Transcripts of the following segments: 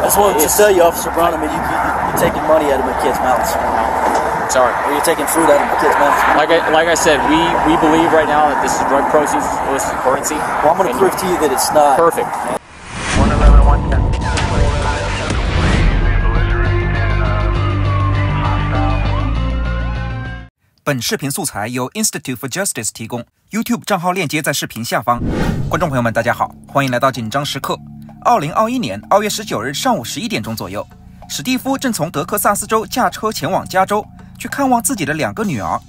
just wanted to tell you, Officer Brown, I mean, you're taking money out of my kids' mouths. Sorry. Or you're taking fruit out of my kids' mouths. Like I said, we believe right now that this is drug proceeds, illicit currency. Well, I'm going to prove to you that it's not. Perfect. 本视频素材由 Institute for Justice 提供 ，YouTube 账号链接在视频下方。观众朋友们，大家好，欢迎来到紧张时刻。2021年2月19日上午11点钟左右，史蒂夫正从德克萨斯州驾车前往加州，去看望自己的2个女儿。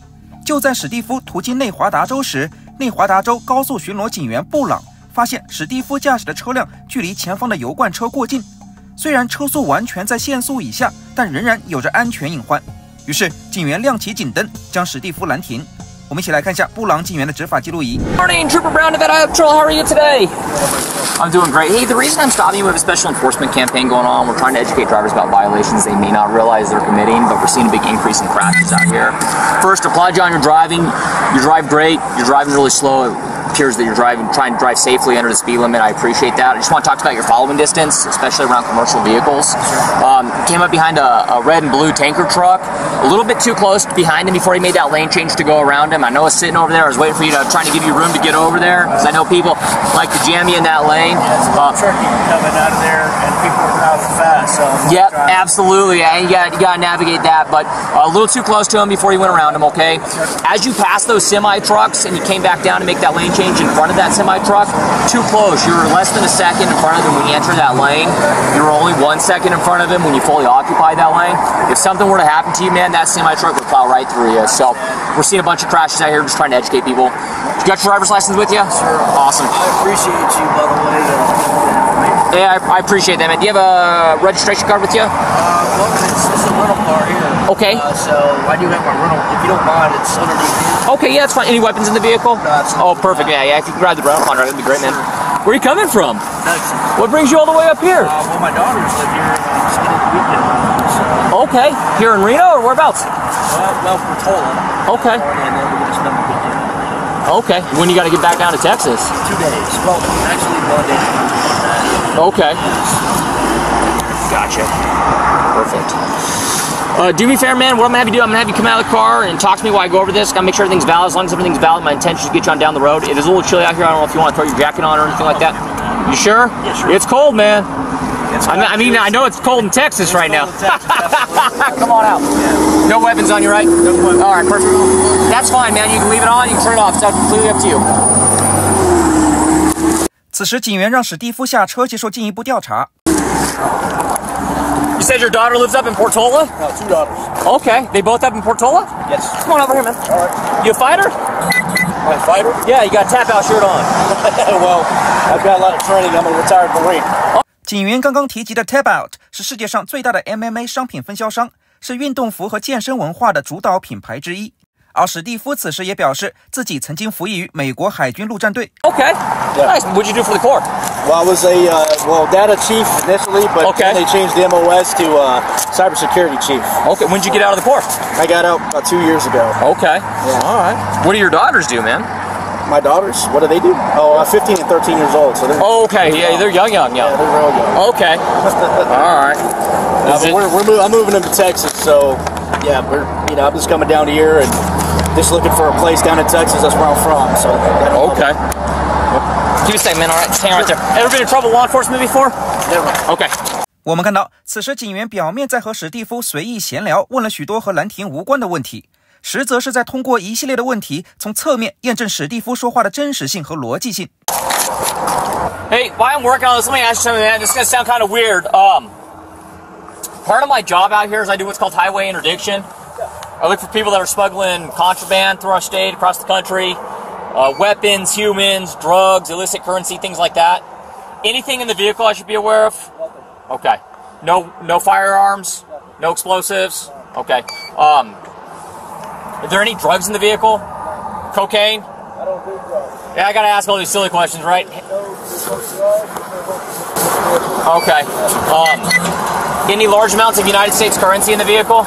就在史蒂夫途经内华达州时，内华达州高速巡逻警员布朗发现史蒂夫驾驶的车辆距离前方的油罐车过近，虽然车速完全在限速以下，但仍然有着安全隐患。于是警员亮起警灯，将史蒂夫拦停。我们一起来看一下布朗警员的执法记录仪。Morning, Trooper Brown to that Iowa Patrol. How are you today? I'm doing great. Hey, the reason I'm stopping you, we have a special enforcement campaign going on. We're trying to educate drivers about violations they may not realize they're committing, but we're seeing a big increase in crashes out here. First, applaud you on your driving. You drive great. You're driving really slow. It appears that you're trying to drive safely under the speed limit. I appreciate that. I just want to talk about your following distance, especially around commercial vehicles. Came up behind a red and blue tanker truck, a little bit too close behind him before he made that lane change to go around him. I know it's sitting over there. I was waiting for you to trying to give you room to get over there, because I know people like to jam you in that lane. Turkey coming out of there, and people are driving fast. So yep, absolutely. And you got to navigate that, but a little too close to him before you went around him. Okay. As you passed those semi trucks and you came back down to make that lane change in front of that semi truck, too close. You were less than a second in front of him when you entered that lane. You were only 1 second in front of him when you fully occupied that lane. If something were to happen to you, man, that semi truck would plow right through you. So we're seeing a bunch of crashes out here, just trying to educate people. You got your driver's license with you? Sure. Awesome. I appreciate you, by the way. Yeah, I appreciate that, man. Do you have a registration card with you? Well, it's a rental car here. Okay. So I do have my rental. If you don't mind, it's underneath here. Okay, yeah, that's fine. Any weapons in the vehicle? No, oh, perfect. Yeah, if you can grab the rental contract, that'd be great, man. Where are you coming from? Texas. What brings you all the way up here? Well, my daughters live here, and I'm just getting the weekend. So. Okay. Here in Reno, or whereabouts? Well, Portola. Okay. And then we just spend the weekend. Okay. When you got to get back down to Texas? 2 days. Well, actually, 1 day. Okay. Gotcha. Perfect. Do me a favor, man. What I'm going to have you do, I'm going to have you come out of the car and talk to me while I go over this. Got to make sure everything's valid. As long as everything's valid, my intention is to get you on down the road. It is a little chilly out here. I don't know if you want to throw your jacket on or anything like that. You sure? Yeah, sure. It's cold, man. I mean, I know it's cold in Texas right now. Texas, Come on out. Yeah. No weapons on you, right? No weapons. All right, perfect. That's fine, man. You can leave it on. You can turn it off. It's completely up to you. 此时，警员让史蒂夫下车接受进一步调查。You said your daughter lives up in Portola? No, 2 daughters. Okay. They both up in Portola? Yes. Come on over here, man. All right. You a fighter? Am I a fighter? Yeah, you got a tap-out shirt on. Well, I've got a lot of training. I'm a retired Marine. 警员刚刚提及的 Tap Out 是世界上最大的 MMA 商品分销商，是运动服和健身文化的主导品牌之一。而史蒂夫此时也表示自己曾经服役于美国海军陆战队。Okay. Yeah. Nice. What'd you do for the Corps? Well, I was a data chief initially, but then they changed the MOS to cybersecurity chief. Okay. When'd you get out of the Corps? I got out about 2 years ago. Okay. Yeah. All right. What do your daughters do, man? My daughters, what do they do? Oh, 15 and 13 years old. So they're okay. Yeah, they're young. Yeah, they're real young. Okay. All right. I'm moving them to Texas, so yeah, I'm just coming down here and just looking for a place down in Texas. That's where I'm from. So okay. Give me a second, man. All right, just hang right there. Ever been in trouble with law enforcement before? Never. Okay. 我们看到，此时警员表面在和史蒂夫随意闲聊，问了许多和兰亭无关的问题，实则是在通过一系列的问题，从侧面验证史蒂夫说话的真实性和逻辑性。Hey, while I'm working on this, let me ask you something, man. This is gonna sound kind of weird. Part of my job out here is I do what's called highway interdiction. I look for people that are smuggling contraband through our state, across the country, weapons, humans, drugs, illicit currency, things like that. Anything in the vehicle I should be aware of? Okay. No firearms? No explosives? Okay. Are there any drugs in the vehicle? Cocaine? I don't do drugs. Yeah, I gotta ask all these silly questions, right? Okay. Any large amounts of United States currency in the vehicle?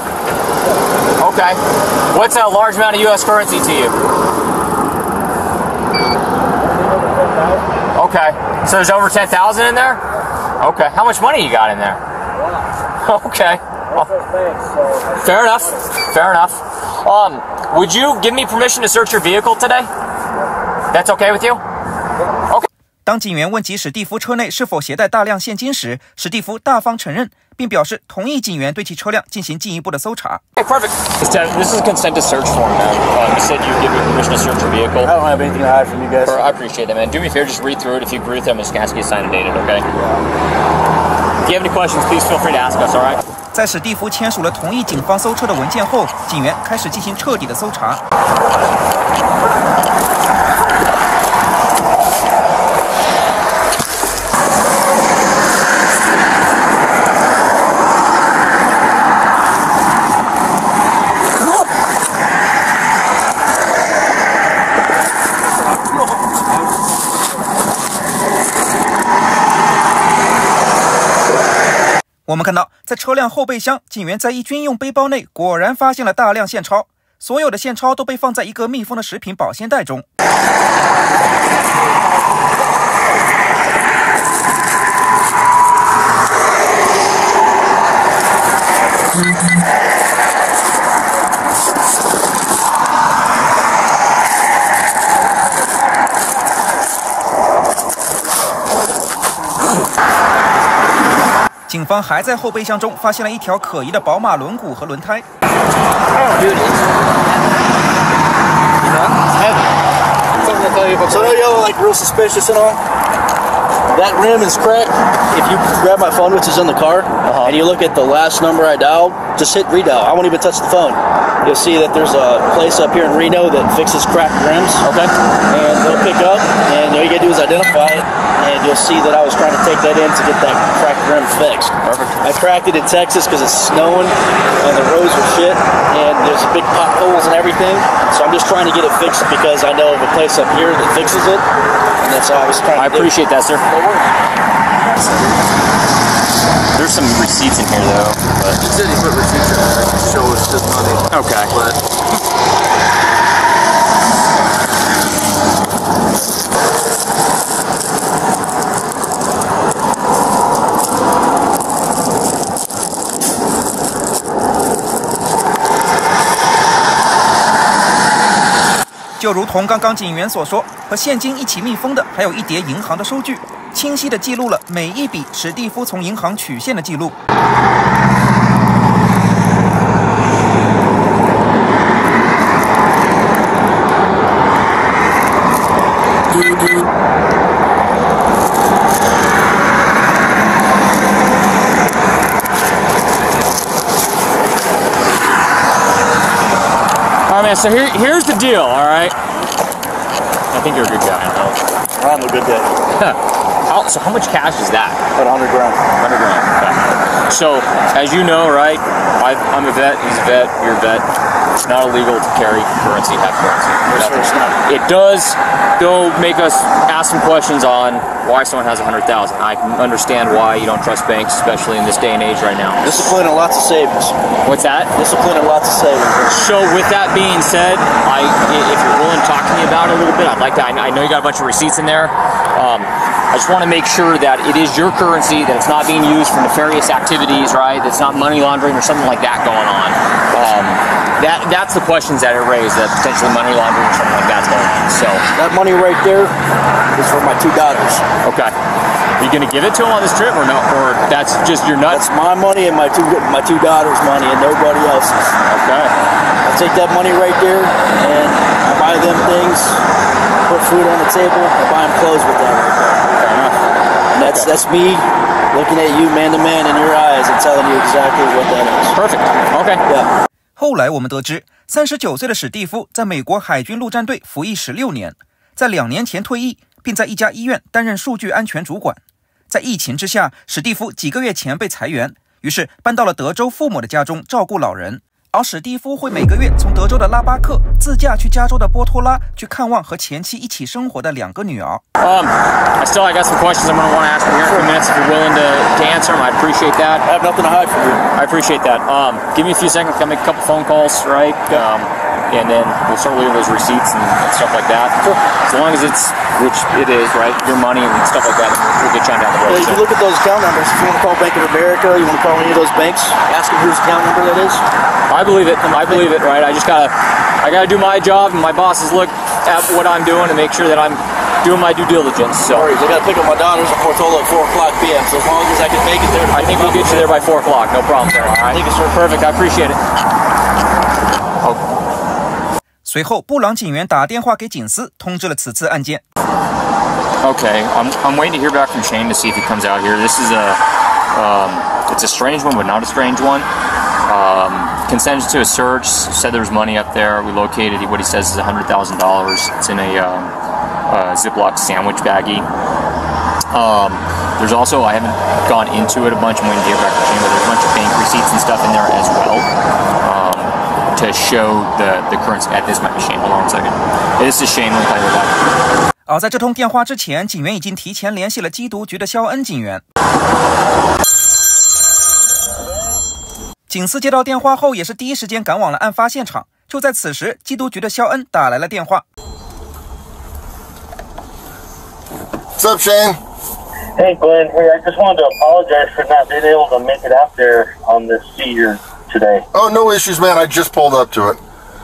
Okay. What's a large amount of U.S. currency to you? Okay. So there's over 10,000 in there? Okay. How much money you got in there? Okay. Fair enough. Fair enough. Would you give me permission to search your vehicle today? That's okay with you? Okay. 当警员问及史蒂夫车内是否携带大量现金时，史蒂夫大方承认，并表示同意警员对其车辆进行进一步的搜查。Okay, perfect. This is a consent to search form, man. You said you give me permission to search your vehicle. I don't have anything to hide from you guys. I appreciate that, man. Do me a favor, just read through it. If you agree with it, I'm just gonna ask you to sign and date it, okay? If you have any questions, please feel free to ask us, all right? 在史蒂夫签署了同意警方搜车的文件后，警员开始进行彻底的搜查。我们看到，在车辆后备箱，警员在一军用背包内果然发现了大量现钞，所有的现钞都被放在一个密封的食品保鲜袋中。警方还在后备箱中发现了一条可疑的宝马轮毂和轮胎。So no yellow, like real suspicious and all. That rim is cracked. If you grab my phone, which is in the car, and you look at the last number I dialed, just hit redial. I won't even touch the phone. You'll see that there's a place up here in Reno that fixes cracked rims. Okay. And they'll pick up, and all you gotta do is identify it, and you'll see that I was trying to take that in to get that cracked rim fixed. Perfect. I cracked it in Texas because it's snowing, and the roads are shit, and there's big potholes and everything. So I'm just trying to get it fixed because I know of a place up here that fixes it, and that's all I was trying to do. I appreciate that, sir. There's some receipts in here, though. But He said he put receipts in there to show us his money. okay. But就如同刚刚警员所说，和现金一起密封的还有一叠银行的收据，清晰地记录了每一笔史蒂夫从银行取现的记录。All right, man. So here's the deal. All right. I think you're a good guy. I'm a good guy. So how much cash is that? About 100 grand. 100 grand. Okay. So as you know, right? I'm a vet. He's a vet. You're a vet. It's not illegal to carry currency, have currency. It's not. It does, though, make us ask some questions on why someone has 100,000. I can understand why you don't trust banks, especially in this day and age right now. Discipline and lots of savings. What's that? Discipline and lots of savings. So with that being said, if you're willing to talk to me about it a little bit, I'd like to. I know you got a bunch of receipts in there. I just want to make sure that it is your currency, that it's not being used for nefarious activities, right? That's not money laundering or something like that going on. That's the questions that it raised, that potentially money laundering or something like that's going on. So that money right there is for my 2 daughters. Okay. Are you going to give it to them on this trip or no? Or that's just your nuts? That's my money and my two daughters' money and nobody else's. Okay. I take that money right there and I buy them things, put food on the table, I buy them clothes with that right there. Fair enough. And that's me looking at you man to man in your eyes and telling you exactly what that is. Perfect. Okay. Yeah. 后来我们得知，39岁的史蒂夫在美国海军陆战队服役16年，在2年前退役，并在一家医院担任数据安全主管。在疫情之下，史蒂夫几个月前被裁员，于是搬到了德州父母的家中照顾老人。而史蒂夫会每个月从德州的拉巴克自驾去加州的波托拉，去看望和前妻一起生活的2个女儿。I got some questions I'm going to want to ask you here in a few minutes. If you're willing to answer them, I appreciate that. I have nothing to hide from you. I appreciate that. Give me a few seconds. I'll make a couple phone calls, right? and then we'll start looking at those receipts and stuff like that. Sure. As long as it's, which it is, right, your money and stuff like that, we'll get you on down the road. Yeah, you can look at those account numbers. If you want to call Bank of America, you want to call any of those banks, ask them whose account number that is. I believe it, right? I gotta do my job, and my bosses look at what I'm doing and make sure that I'm doing my due diligence. So I gotta pick up my daughters at Portola at 4 o'clock p.m. So as long as I can make it there, I think we'll get you there by 4 o'clock. No problem there. All right. Thank you, sir. Perfect. I appreciate it. 随后，布朗警员打电话给警司，通知了此次案件。Okay, I'm waiting to hear back from Shane to see if he comes out here. This is it's a strange one, but not a strange one. Consented to a search. Said there was money up there. We located what he says is $100,000. It's in a Ziploc sandwich baggie. There's also, I haven't gone into it a bunch. I'm waiting to hear back from Shane, but there's a bunch of bank receipts and stuff in there as well. To show the currency. This might be Shane. Hold on a second. This is Shane. Let me tell you about. 而在这通电话之前，警员已经提前联系了缉毒局的肖恩警员。警司接到电话后，也是第一时间赶往了案发现场。就在此时，缉毒局的肖恩打来了电话。What's up, Shane? Hey, Glenn. Hey, I just wanted to apologize for not being able to make it out there on this seizure today. Oh, no issues, man. I just pulled up to it.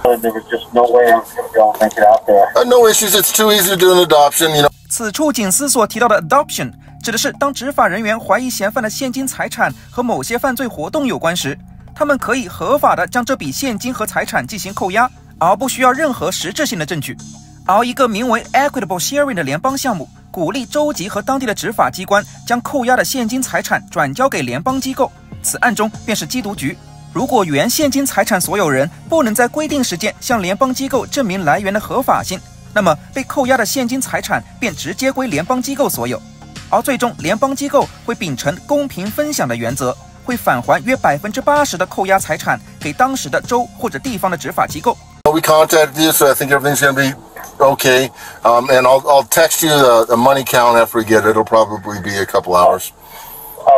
There was just no way I was going to be able to make it out there. No issues. It's too easy to do an adoption, you know. 此处警司所提到的 adoption 指的是当执法人员怀疑嫌犯的现金财产和某些犯罪活动有关时，他们可以合法的将这笔现金和财产进行扣押，而不需要任何实质性的证据。而一个名为 Equitable Sharing 的联邦项目，鼓励州级和当地的执法机关将扣押的现金财产转交给联邦机构。此案中便是缉毒局。如果原现金财产所有人不能在规定时间向联邦机构证明来源的合法性，那么被扣押的现金财产便直接归联邦机构所有，而最终联邦机构会秉承公平分享的原则，会返还约80%的扣押财产给当时的州或者地方的执法机构。We contacted you, so I think everything's going to be okay. And I'll text you the money count after we get it. It'll probably be a couple hours.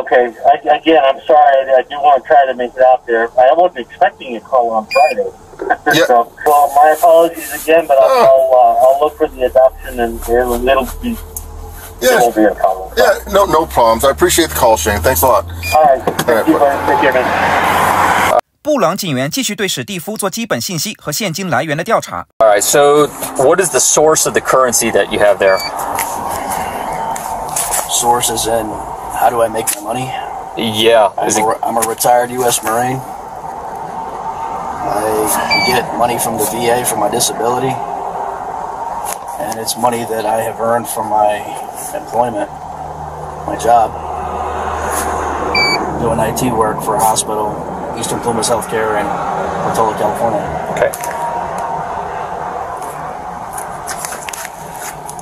Okay. Again, I'm sorry. I do want to try to make it out there. I wasn't expecting a call on Friday. Yeah. So, well, my apologies again, but I'll look for the adoption, and it'll be. Yeah. It won't be a problem. Yeah. No problems. I appreciate the call, Shane. Thanks a lot. All right. Thank you, buddy. Take care, man. 布朗警员继续对史蒂夫做基本信息和现金来源的调查。All right. So, what is the source of the currency that you have there? Source is in how do I make my money? Yeah. I'm a retired U.S. Marine. I get money from the VA for my disability, and it's money that I have earned from my employment, my job, doing IT work for a hospital, Eastern Plumas Healthcare in Portola, California. Okay.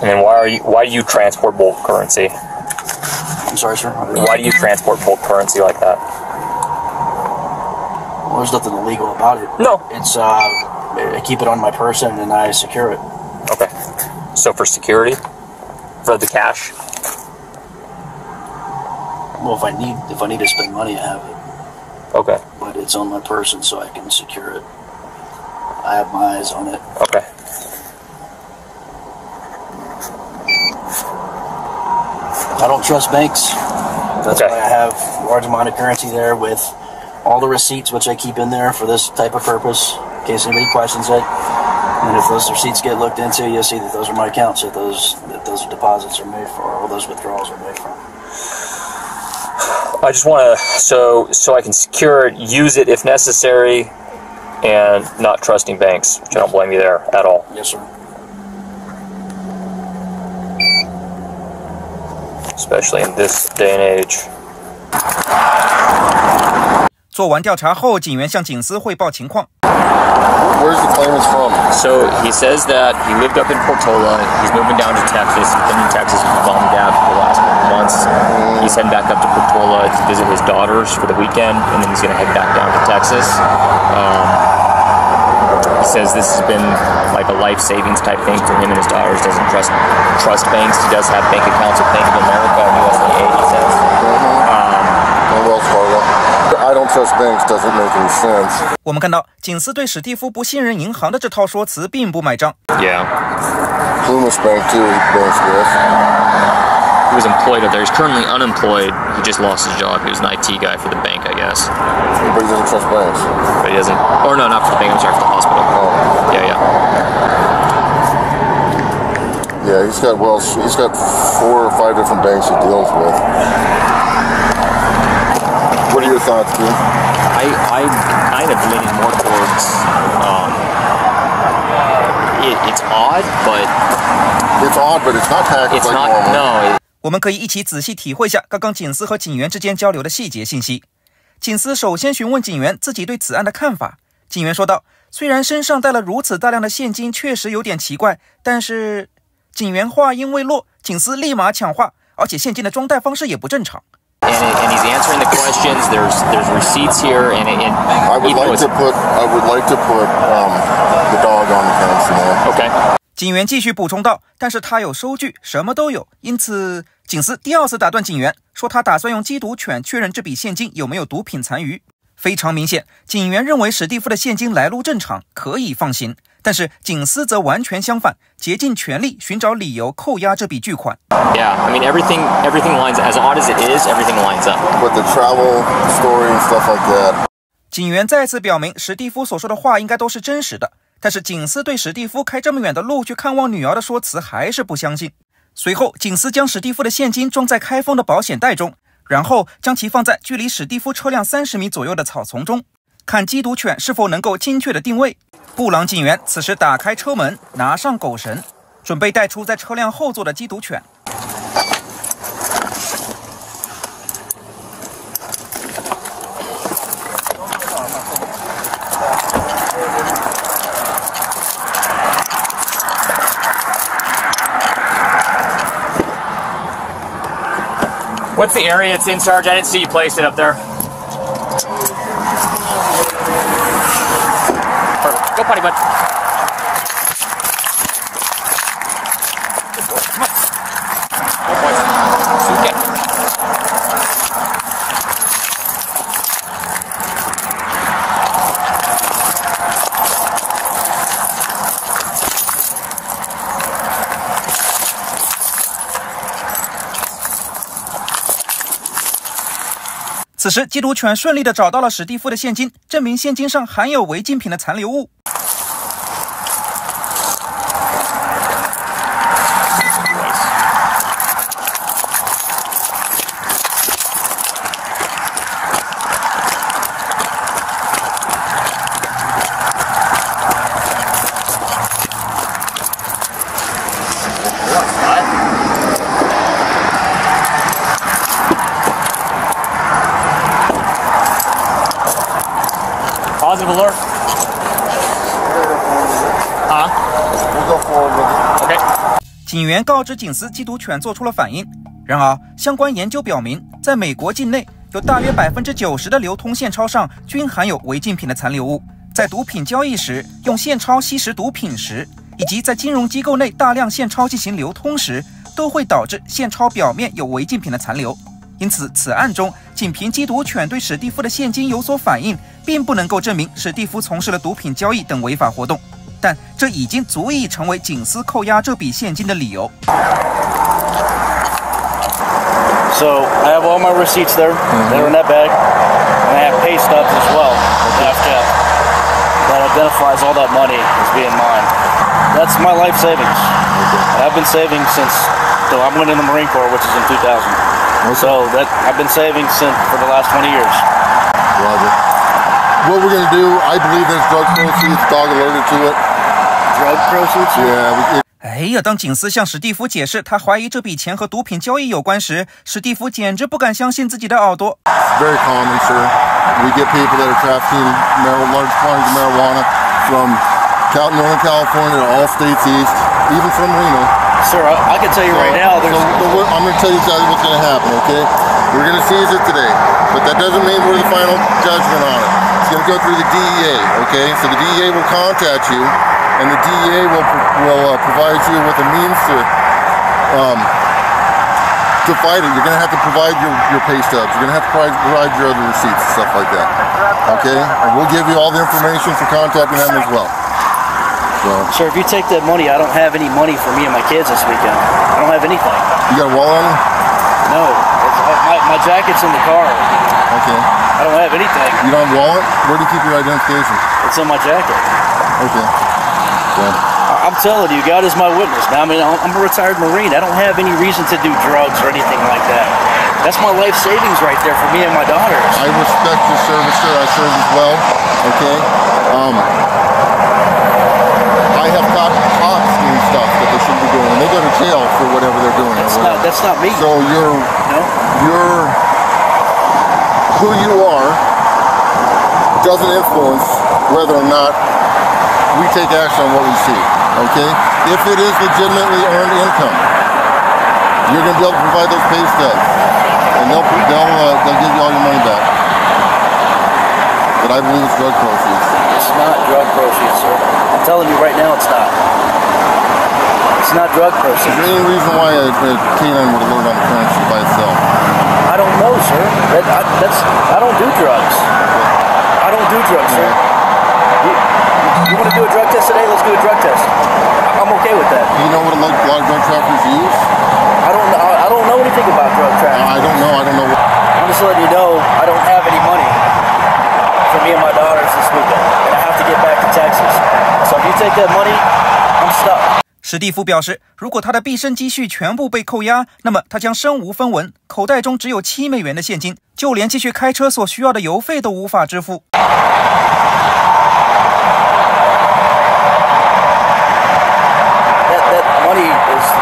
And then why do you transport bulk currency? I'm sorry, sir. Why do you transport bulk currency like that? Well, there's nothing illegal about it. No. It's I keep it on my person and I secure it. Okay. So for security, for the cash. Well, if I need to spend money, I have it. Okay. But it's on my person, so I can secure it. I have my eyes on it. Okay. I don't trust banks. That's Okay. why I have a large amount of currency there with all the receipts, which I keep in there for this type of purpose, in case anybody questions it. And if those receipts get looked into, you'll see that those are my accounts that those deposits are made for, or those withdrawals are made from. I just want to, so I can secure it, use it if necessary, and not trusting banks, which I don't blame you there at all. Yes, sir. Especially in this day and age. 做完调查后，警员向警司汇报情况。Where's the claimant from? So he says that he lived up in Portola. He's moving down to Texas. He's been in Texas with his mom and dad for the last couple months. He's heading back up to Portola to visit his daughters for the weekend, and then he's going to head back down to Texas. He says this has been like a life savings type thing for him and his daughters. Doesn't trust banks. He does have bank accounts with Bank of America and USAA, he says. Wells Fargo. I don't trust banks doesn't make any sense. 我们看到警司对史蒂夫不信任银行的这套说辞并不买账。Yeah. Plumas Bank too. Banks with. He was employed up there. He's currently unemployed. He just lost his job. He was an IT guy for the bank, I guess. But he doesn't trust banks. But he doesn't. Or no, not for the bank. I'm sorry, for the hospital. Oh. Yeah, yeah. Yeah, he's got 4 or 5 different banks he deals with. What are your thoughts, Jim? I kind of leaning more towards it's odd, but it's odd, but it's not taxed it's like not. normal. No. 我们可以一起仔细体会下刚刚警司和警员之间交流的细节信息。警司首先询问警员自己对此案的看法。警员说道：“虽然身上带了如此大量的现金，确实有点奇怪，但是……”警员话音未落，警司立马抢话，而且现金的装袋方式也不正常。And he's answering the questions. There's receipts here, and I would like to put the dog on the fence now. Okay. 警员继续补充道：“但是他有收据，什么都有。”因此，警司第2次打断警员，说他打算用缉毒犬确认这笔现金有没有毒品残余。非常明显，警员认为史蒂夫的现金来路正常，可以放行。但是警司则完全相反，竭尽全力寻找理由扣押这笔巨款。Yeah, I mean everything lines as odd as it is, everything lines up. With the travel story and stuff like that. 警员再次表明，史蒂夫所说的话应该都是真实的，但是警司对史蒂夫开这么远的路去看望女儿的说辞还是不相信。随后，警司将史蒂夫的现金装在开封的保险袋中，然后将其放在距离史蒂夫车辆30米左右的草丛中，看缉毒犬是否能够精确的定位。布朗警员此时打开车门，拿上狗绳，准备带出在车辆后座的缉毒犬。What's the area it's in, Sarge? I didn't see you place it up there. Perfect. Go potty, bud. Good boy. Come on. Go, boys. Suke. “此时，缉毒犬顺利地找到了史蒂夫的现金，证明现金上含有违禁品的残留物。Positive alert. We'll go forward with it. Okay. 警员告知警司，缉毒犬做出了反应。然而，相关研究表明，在美国境内有大约90%的流通现钞上均含有违禁品的残留物。在毒品交易时，用现钞吸食毒品时，以及在金融机构内大量现钞进行流通时，都会导致现钞表面有违禁品的残留。因此，此案中仅凭缉毒犬对史蒂夫的现金有所反应，并不能够证明史蒂夫从事了毒品交易等违法活动。但这已经足以成为警司扣押这笔现金的理由。So I have all my receipts there. They're in that bag, and I have pay stubs as well. That identifies all that money as being mine. That's my life savings. And I've been saving since I went in the Marine Corps, which is in 2000. So that I've been saving for the last 20 years. Roger. What we're going to do, I believe there's drug proceeds. Dog alerted to it. Drug proceeds? Yeah. 哎呀，当警司向史蒂夫解释他怀疑这笔钱和毒品交易有关时，史蒂夫简直不敢相信自己的耳朵。Very common, sir. We get people that are trafficking large quantities of marijuana from Northern California to all states east, even from Reno. Sir, I can tell you right now, I'm going to tell you exactly what's going to happen, okay? We're going to seize it today, but that doesn't mean we're the final judgment on it. It's going to go through the DEA, okay? So the DEA will contact you, and the DEA will provide you with a means to to fight it, you're going to have to provide your pay stubs. You're going to have to provide your other receipts and stuff like that. Okay? And we'll give you all the information for contacting them as well. So, sir, if you take that money, I don't have any money for me and my kids this weekend. I don't have anything. you got a wallet on you? No. My jacket's in the car. Okay. I don't have anything. You don't have a wallet? Where do you keep your identification? It's in my jacket. Okay. Yeah. I'm telling you, God is my witness. Now, I mean, I'm a retired Marine. I don't have any reason to do drugs or anything like that. That's my life savings right there for me and my daughters. I respect your service, sir. I serve as well. Okay. I have caught cops doing stuff that they shouldn't be doing, and they go to jail for whatever they're doing. That's not me. So you're who you are doesn't influence whether or not we take action on what we see. Okay? If it is legitimately earned income, you're going to be able to provide those pay stubs, and they'll give you all your money back. But I believe it's drug proceeds. It's not drug proceeds, sir. I'm telling you right now, it's not. It's not drug proceeds. Is there any reason why a canine would alert on the premises by itself? I don't know, sir. I don't do drugs. I don't do drugs, sir. You want to do a drug test today? Let's do a drug test. I'm okay with that. You know what a lot of drug traffickers use? I don't know anything about drug trafficking. I don't know. I'm just letting you know I don't have any money for me and my daughters this weekend, and I have to get back to Texas. So if you take that money, I'm stuck. 史蒂夫表示，如果他的毕生积蓄全部被扣押，那么他将身无分文，口袋中只有7美元的现金，就连继续开车所需要的油费都无法支付。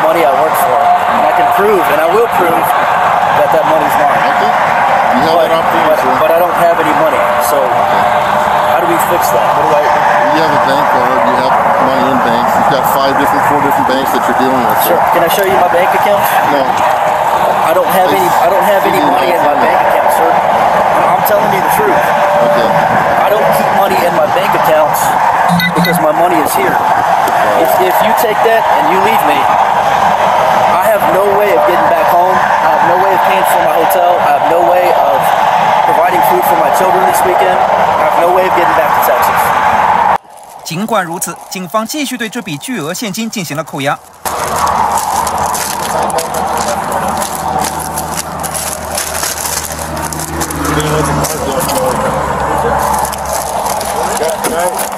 Money I work for, and I can prove, and I will prove that money's mine. Okay. You have that opportunity, but I don't have any money. So how do we fix that? What do I? You have a bank card. You have money in banks. You've got 4 different banks that you're dealing with. Sure. Can I show you my bank accounts? No. I don't have any money in my bank account, sir. I'm telling you the truth. Okay. I don't keep money in my bank accounts because my money is here. If you take that and you leave me, I have no way of getting back home. I have no way of paying for my hotel. I have no way of providing food for my children this weekend. I have no way of getting back to Texas. 尽管如此，警方继续对这笔巨额现金进行了扣押。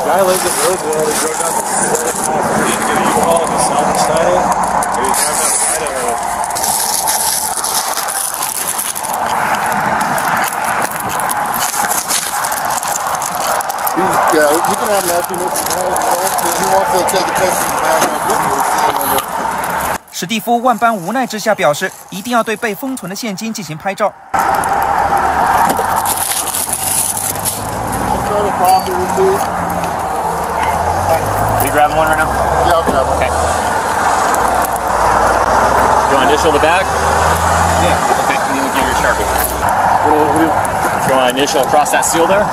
Guy lives in Roseville. He drove down the U-Haul in the southeast title. He was driving down the Idaho. Yeah, you can have that. He wants to take a test with you. 史蒂夫万般无奈之下表示，一定要对被封存的现金进行拍照。Are you grabbing one right now? Yeah, I'll grab one. Okay. You want to initial the bag? Yeah. Okay, and then we'll give you your Sharpie. If you want to initial across that seal there?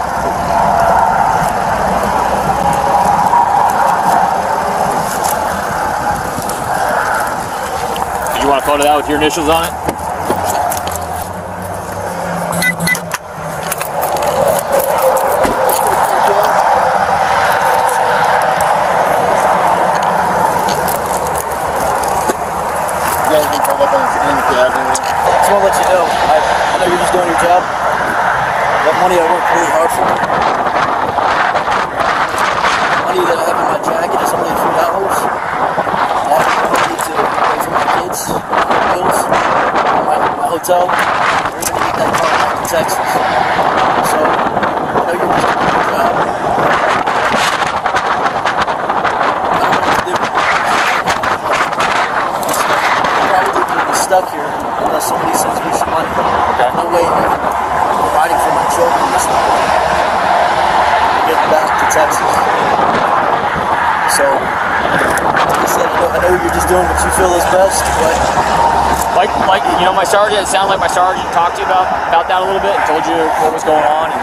You want to photo that with your initials on it? Just want to let you know, I know you're just doing your job. That money I worked really hard for. Money that I have in my jacket is only $3. I need to pay for my kids, bills, my hotel. We're going to get that car back to Texas. So, I know you're just doing your job. I don't know what to do. I'm probably going to be stuck here unless somebody sends me some money. There's no way of providing for my children this week. Get back to Texas. So, like I said, I know you're just doing what you feel is best, but Like you know, my sergeant. It sounds like my sergeant talked to you about that a little bit and told you what was going on and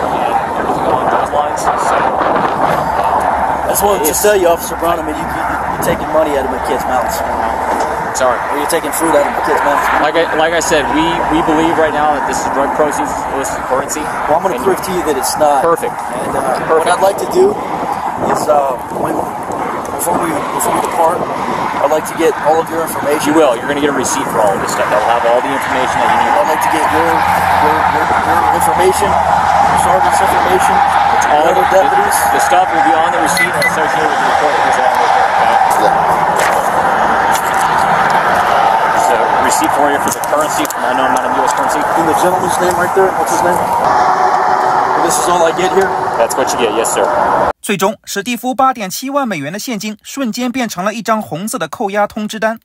everything along those lines. So, I just wanted to tell you, Officer Brown. I mean, you're taking money out of my kids' mouths. Sorry. Or you're taking fruit out of the kid's mouth? Like I said, we believe right now that this is drug proceeds, illicit currency. Well, I'm going to prove to you that it's not. Perfect. And what I'd like to do is before we depart, I'd like to get all of your information. You will. You're going to get a receipt for all of this stuff. That'll have all the information that you need. I'd like to get your information, sergeant's information, all other deputies. The stuff will be on the receipt and associated with the report that goes along with it. Okay? Yeah. So, receipt for you for the currency from unknown amount of U.S. currency. And the gentleman's name right there. What's his name? And this is all I get here. That's what you get. Yes, sir. 最终，史蒂夫8.7万美元的现金瞬间变成了一张红色的扣押通知单。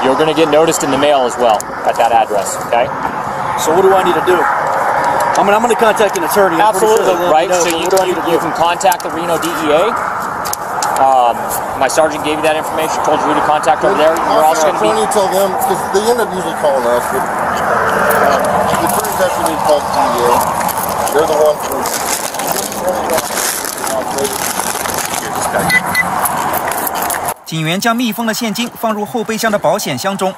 You're going to get noticed in the mail as well at that address. Okay. So what do I need to do? I mean, I'm going to contact an attorney. Absolutely, sure right? know, So you can contact the Reno DEA. My sergeant gave you that information, told you who to contact over there. You're also going to be... Tell them, because they end up usually calling us, but the attorneys actually need to call the DEA. They're the ones who... 警员将密封的现金放入后备箱的保险箱中。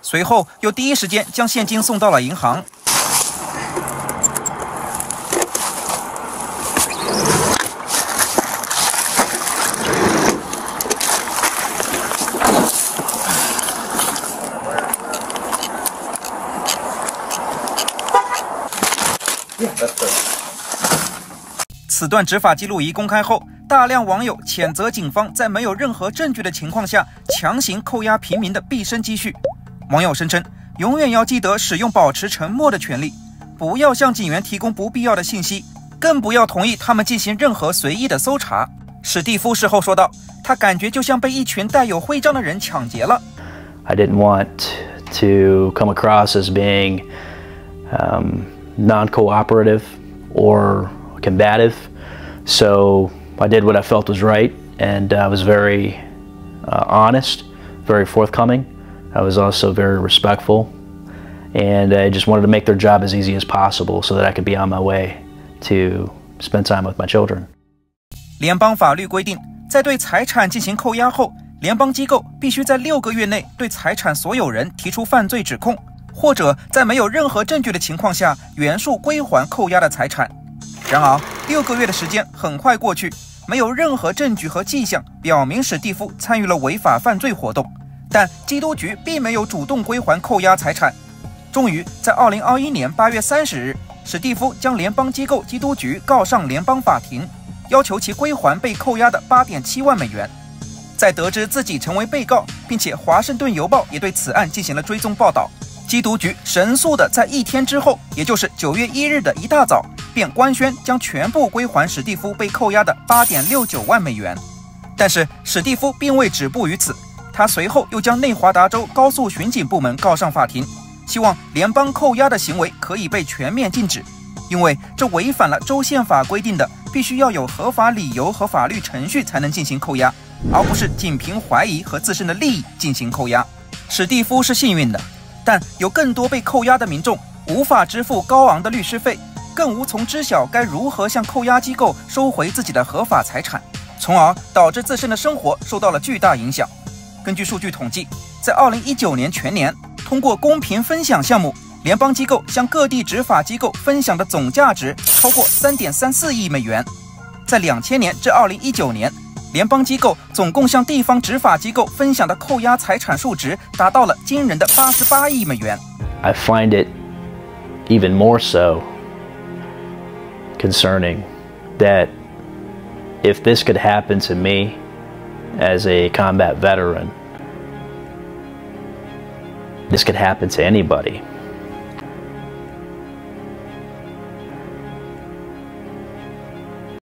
随后又第一时间将现金送到了银行。此段执法记录仪公开后，大量网友谴责警方在没有任何证据的情况下强行扣押平民的毕生积蓄。网友声称，永远要记得使用保持沉默的权利，不要向警员提供不必要的信息，更不要同意他们进行任何随意的搜查。史蒂夫事后说道，他感觉就像被一群带有徽章的人抢劫了。I didn't want to come across as being non-cooperative or combative, so I did what I felt was right, and I was very honest, very forthcoming. I was also very respectful, and I just wanted to make their job as easy as possible so that I could be on my way to spend time with my children. 联邦法律规定，在对财产进行扣押后，联邦机构必须在6个月内对财产所有人提出犯罪指控，或者在没有任何证据的情况下原数归还扣押的财产。然而，6个月的时间很快过去，没有任何证据和迹象表明史蒂夫参与了违法犯罪活动，但缉毒局并没有主动归还扣押财产。终于在2021年8月30日，史蒂夫将联邦机构缉毒局告上联邦法庭，要求其归还被扣押的8.7万美元。在得知自己成为被告，并且《华盛顿邮报》也对此案进行了追踪报道，缉毒局神速的在1天之后，也就是9月1日的一大早，便官宣将全部归还史蒂夫被扣押的8.69万美元。但是史蒂夫并未止步于此，他随后又将内华达州高速巡警部门告上法庭，希望联邦扣押的行为可以被全面禁止，因为这违反了州宪法规定的必须要有合法理由和法律程序才能进行扣押，而不是仅凭怀疑和自身的利益进行扣押。史蒂夫是幸运的，但有更多被扣押的民众无法支付高昂的律师费，更无从知晓该如何向扣押机构收回自己的合法财产，从而导致自身的生活受到了巨大影响。根据数据统计，在2019年全年，通过公平分享项目，联邦机构向各地执法机构分享的总价值超过3.34亿美元。在2000年至2019年，联邦机构总共向地方执法机构分享的扣押财产数值达到了惊人的88亿美元。I find it even more so concerning that if this could happen to me as a combat veteran, this could happen to anybody.